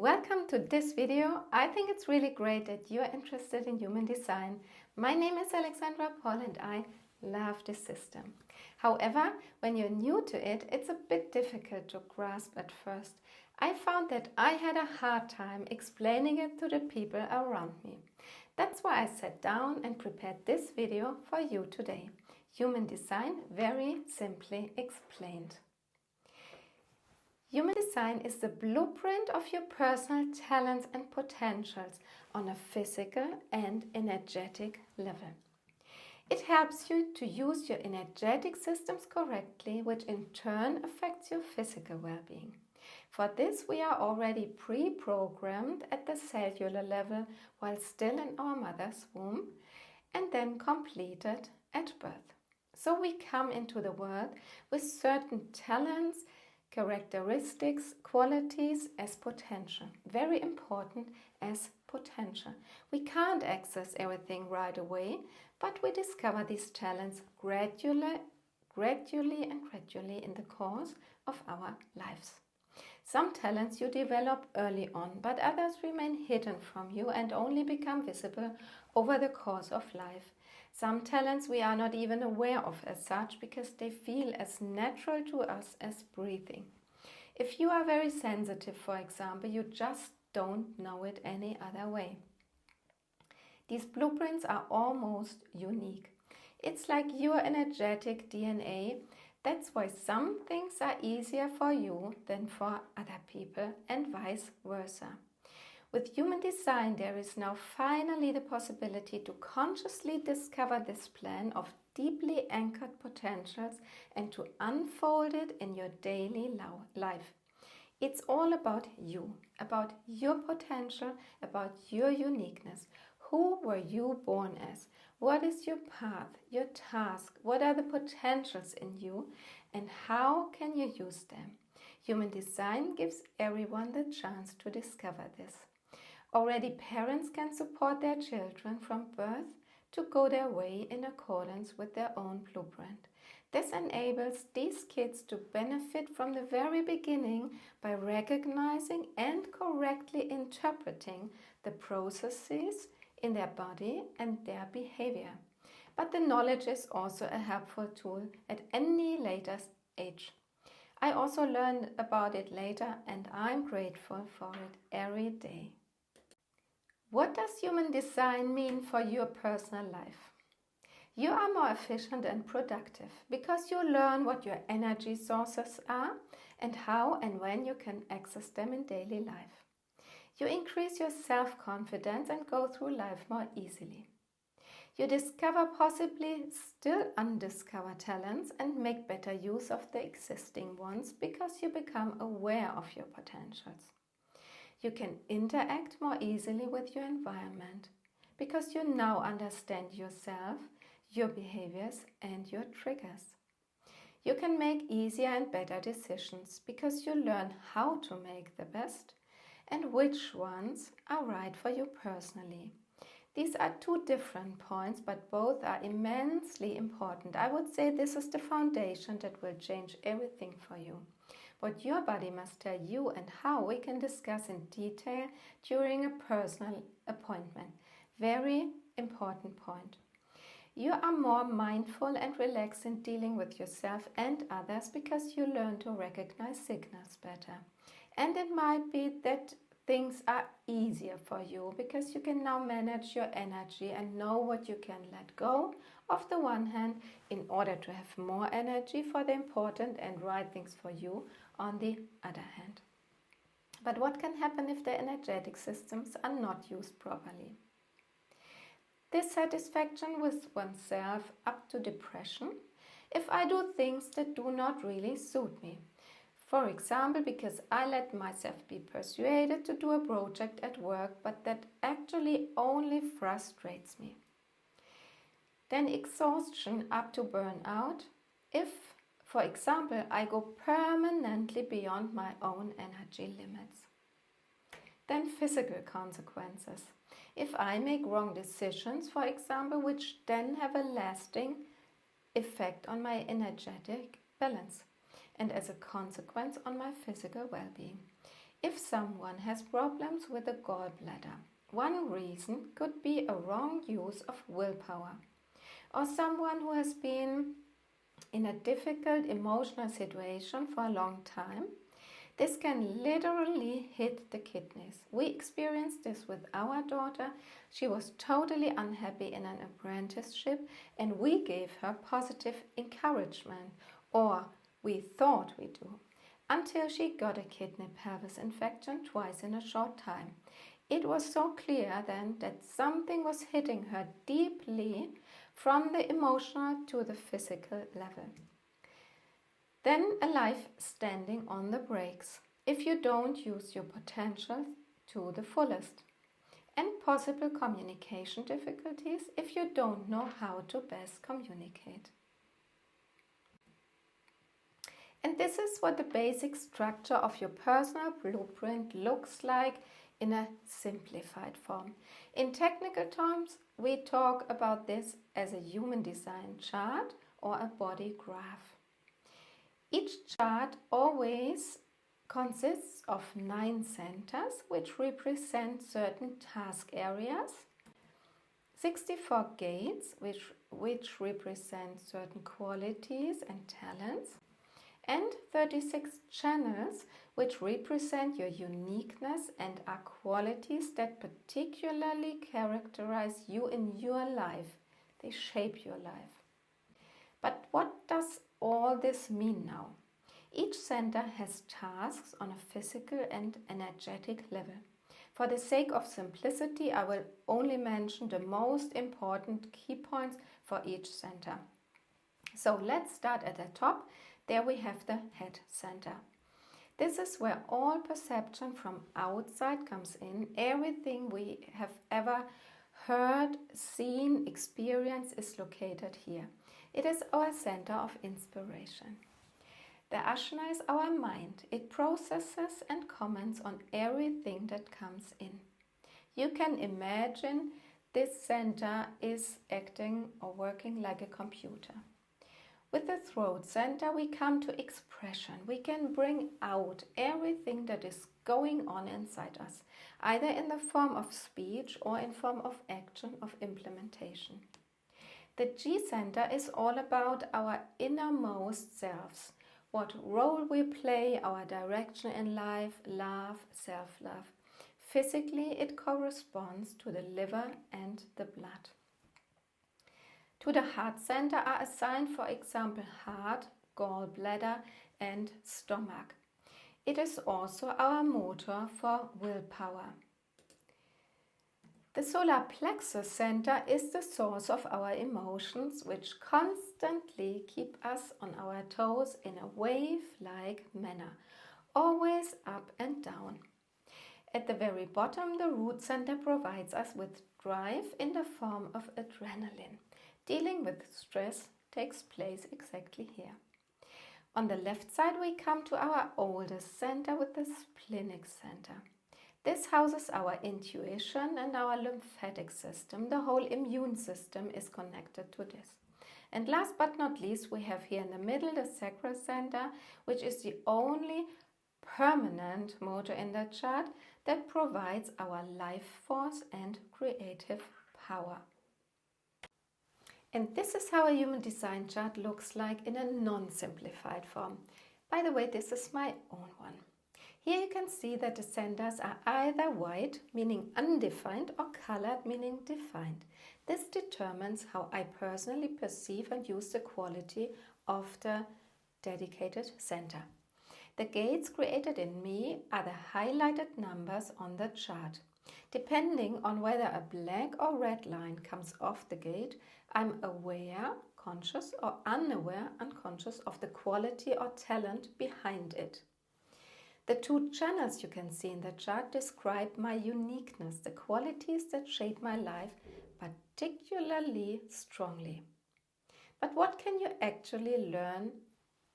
Welcome to this video. I think it's really great that you're interested in human design. My name is Alexandra Paul and I love this system. However, when you're new to it, it's a bit difficult to grasp at first. I found that I had a hard time explaining it to the people around me. That's why I sat down and prepared this video for you today. Human design, very simply explained. Human design is the blueprint of your personal talents and potentials on a physical and energetic level. It helps you to use your energetic systems correctly, which in turn affects your physical well-being. For this, we are already pre-programmed at the cellular level while still in our mother's womb and then completed at birth. So we come into the world with certain talents, characteristics, qualities as potential. Very important as potential. We can't access everything right away, but we discover these talents gradually in the course of our lives. Some talents you develop early on, but others remain hidden from you and only become visible over the course of life. Some talents we are not even aware of as such because they feel as natural to us as breathing. If you are very sensitive, for example, you just don't know it any other way. These blueprints are almost unique. It's like your energetic DNA. That's why some things are easier for you than for other people and vice versa. With human design, there is now finally the possibility to consciously discover this plan of deeply anchored potentials and to unfold it in your daily life. It's all about you, about your potential, about your uniqueness. Who were you born as? What is your path, your task? What are the potentials in you and how can you use them? Human design gives everyone the chance to discover this. Already parents can support their children from birth to go their way in accordance with their own blueprint. This enables these kids to benefit from the very beginning by recognizing and correctly interpreting the processes in their body and their behavior. But the knowledge is also a helpful tool at any later age. I also learned about it later and I'm grateful for it every day. What does human design mean for your personal life? You are more efficient and productive because you learn what your energy sources are and how and when you can access them in daily life. You increase your self-confidence and go through life more easily. You discover possibly still undiscovered talents and make better use of the existing ones because you become aware of your potentials. You can interact more easily with your environment because you now understand yourself, your behaviors and your triggers. You can make easier and better decisions because you learn how to make the best and which ones are right for you personally. These are two different points, but both are immensely important. I would say this is the foundation that will change everything for you. What your body must tell you and how we can discuss in detail during a personal appointment. Very important point. You are more mindful and relaxed in dealing with yourself and others because you learn to recognize signals better. And it might be that things are easier for you because you can now manage your energy and know what you can let go of the one hand in order to have more energy for the important and right things for you on the other hand. But what can happen if the energetic systems are not used properly? Dissatisfaction with oneself up to depression if I do things that do not really suit me. For example, because I let myself be persuaded to do a project at work, but that actually only frustrates me. Then exhaustion up to burnout if, for example, I go permanently beyond my own energy limits. Then physical consequences. If I make wrong decisions, for example, which then have a lasting effect on my energetic balance and as a consequence on my physical well-being. If someone has problems with the gallbladder, one reason could be a wrong use of willpower. Or someone who has been in a difficult emotional situation for a long time. This can literally hit the kidneys. We experienced this with our daughter. She was totally unhappy in an apprenticeship, and we gave her positive encouragement, or we thought we do, until she got a kidney pelvis infection twice in a short time. It was so clear then that something was hitting her deeply from the emotional to the physical level. Then a life standing on the brakes if you don't use your potential to the fullest. And possible communication difficulties if you don't know how to best communicate. And this is what the basic structure of your personal blueprint looks like in a simplified form. In technical terms, we talk about this as a human design chart or a body graph. Each chart always consists of 9 centers, which represent certain task areas, 64 gates, which represent certain qualities and talents, and 36 channels, which represent your uniqueness and are qualities that particularly characterize you in your life. They shape your life. But what does all this mean now? Each center has tasks on a physical and energetic level. For the sake of simplicity, I will only mention the most important key points for each center. So let's start at the top. There we have the head center. This is where all perception from outside comes in. Everything we have ever heard, seen, experienced is located here. It is our center of inspiration. The Ashna is our mind. It processes and comments on everything that comes in. You can imagine this center is acting or working like a computer. With the throat center, we come to expression. We can bring out everything that is going on inside us, either in the form of speech or in form of action, of implementation. The G center is all about our innermost selves, what role we play, our direction in life, love, self-love. Physically, it corresponds to the liver and the blood. To the heart center are assigned, for example, heart, gallbladder, and stomach. It is also our motor for willpower. The solar plexus center is the source of our emotions, which constantly keep us on our toes in a wave-like manner, always up and down. At the very bottom, the root center provides us with drive in the form of adrenaline. Dealing with stress takes place exactly here. On the left side, we come to our oldest center with the splenic center. This houses our intuition and our lymphatic system. The whole immune system is connected to this. And last but not least, we have here in the middle the sacral center, which is the only permanent motor in the chart that provides our life force and creative power. And this is how a human design chart looks like in a non-simplified form. By the way, this is my own one. Here you can see that the centers are either white, meaning undefined, or colored, meaning defined. This determines how I personally perceive and use the quality of the dedicated center. The gates created in me are the highlighted numbers on the chart. Depending on whether a black or red line comes off the gate, I'm aware, conscious, or unaware, unconscious of the quality or talent behind it. The 2 channels you can see in the chart describe my uniqueness, the qualities that shape my life particularly strongly. But what can you actually learn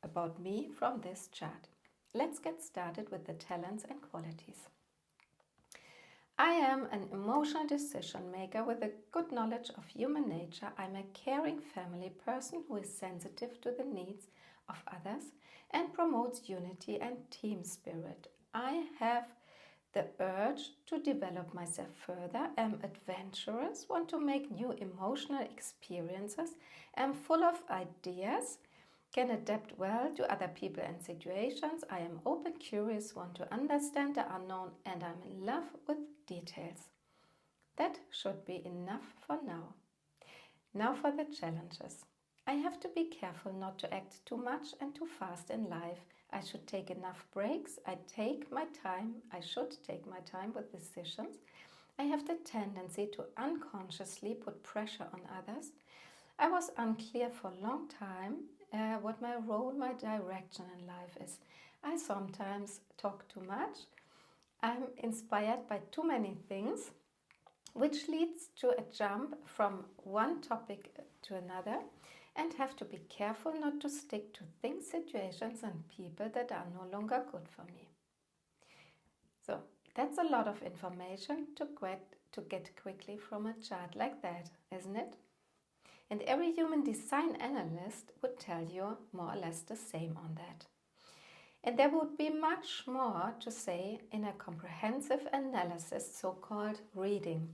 about me from this chart? Let's get started with the talents and qualities. I am an emotional decision maker with a good knowledge of human nature. I'm a caring family person who is sensitive to the needs of others and promotes unity and team spirit. I have the urge to develop myself further, am adventurous, want to make new emotional experiences, am full of ideas, can adapt well to other people and situations, I am open, curious, want to understand the unknown, and I'm in love with details. That should be enough for now. Now for the challenges. I have to be careful not to act too much and too fast in life. I should take enough breaks. I should take my time with decisions. I have the tendency to unconsciously put pressure on others. I was unclear for a long time what my role, my direction in life is. I sometimes talk too much. I'm inspired by too many things, which leads to a jump from one topic to another, and have to be careful not to stick to things, situations, and people that are no longer good for me. So that's a lot of information to get quickly from a chart like that, isn't it? And every human design analyst would tell you more or less the same on that. And there would be much more to say in a comprehensive analysis, so-called reading.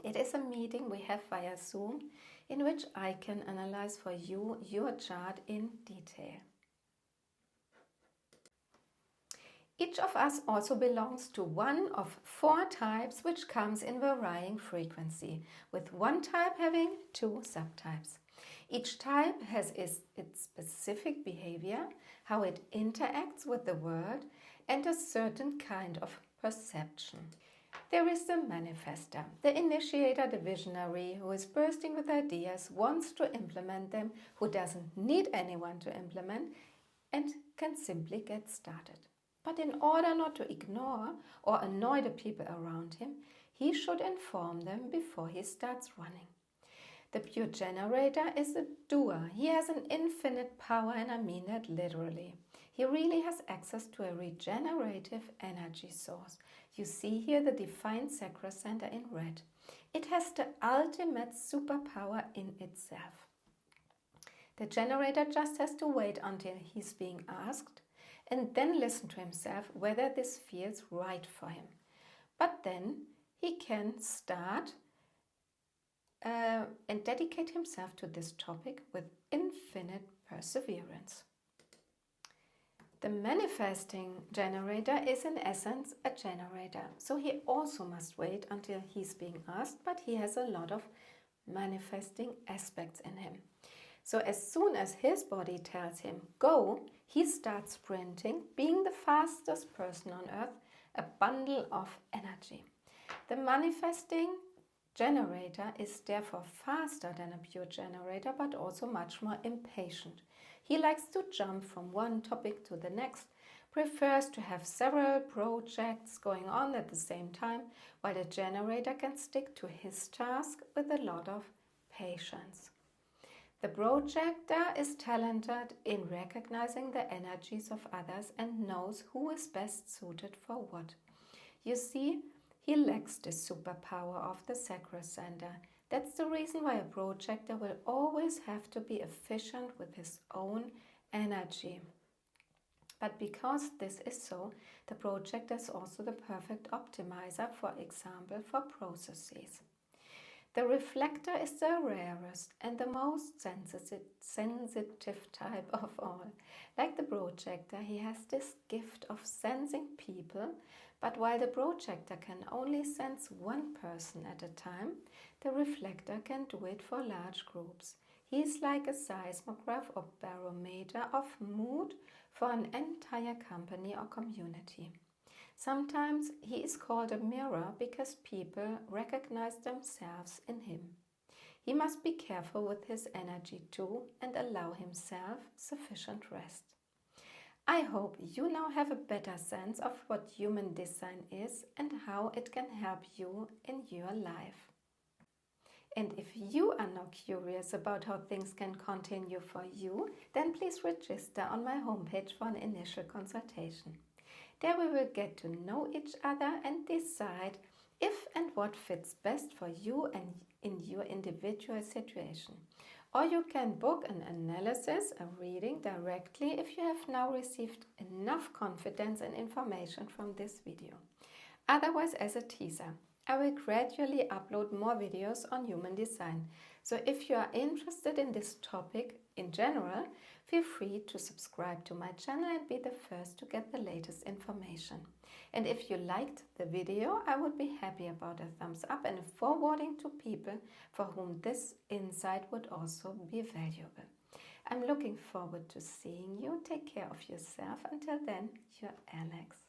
It is a meeting we have via Zoom in which I can analyze for you your chart in detail. Each of us also belongs to one of 4 types, which comes in varying frequency, with one type having 2 subtypes. Each type has its specific behavior, how it interacts with the world, and a certain kind of perception. There is the manifester, the initiator, the visionary, who is bursting with ideas, wants to implement them, who doesn't need anyone to implement, and can simply get started. But in order not to ignore or annoy the people around him, he should inform them before he starts running. The pure generator is a doer. He has an infinite power, and I mean that literally. He really has access to a regenerative energy source. You see here the defined sacral center in red. It has the ultimate superpower in itself. The generator just has to wait until he's being asked and then listen to himself whether this feels right for him. But then he can start and dedicate himself to this topic with infinite perseverance. The manifesting generator is in essence a generator, so he also must wait until he's being asked, but he has a lot of manifesting aspects in him. So as soon as his body tells him go, he starts sprinting, being the fastest person on earth, a bundle of energy. The manifesting generator is therefore faster than a pure generator, but also much more impatient. He likes to jump from one topic to the next, prefers to have several projects going on at the same time, while the generator can stick to his task with a lot of patience. The projector is talented in recognizing the energies of others and knows who is best suited for what. You see, he lacks the superpower of the sacral center. That's the reason why a projector will always have to be efficient with his own energy. But because this is so, the projector is also the perfect optimizer, for example, for processes. The reflector is the rarest and the most sensitive type of all. Like the projector, he has this gift of sensing people, but while the projector can only sense one person at a time, the reflector can do it for large groups. He is like a seismograph or barometer of mood for an entire company or community. Sometimes he is called a mirror because people recognize themselves in him. He must be careful with his energy too and allow himself sufficient rest. I hope you now have a better sense of what human design is and how it can help you in your life. And if you are now curious about how things can continue for you, then please register on my homepage for an initial consultation. There we will get to know each other and decide if and what fits best for you and in your individual situation. Or you can book an analysis, a reading directly if you have now received enough confidence and information from this video. Otherwise, as a teaser, I will gradually upload more videos on human design. So if you are interested in this topic in general, feel free to subscribe to my channel and be the first to get the latest information. And if you liked the video, I would be happy about a thumbs up and a forwarding to people for whom this insight would also be valuable. I'm looking forward to seeing you. Take care of yourself. Until then, your Alex.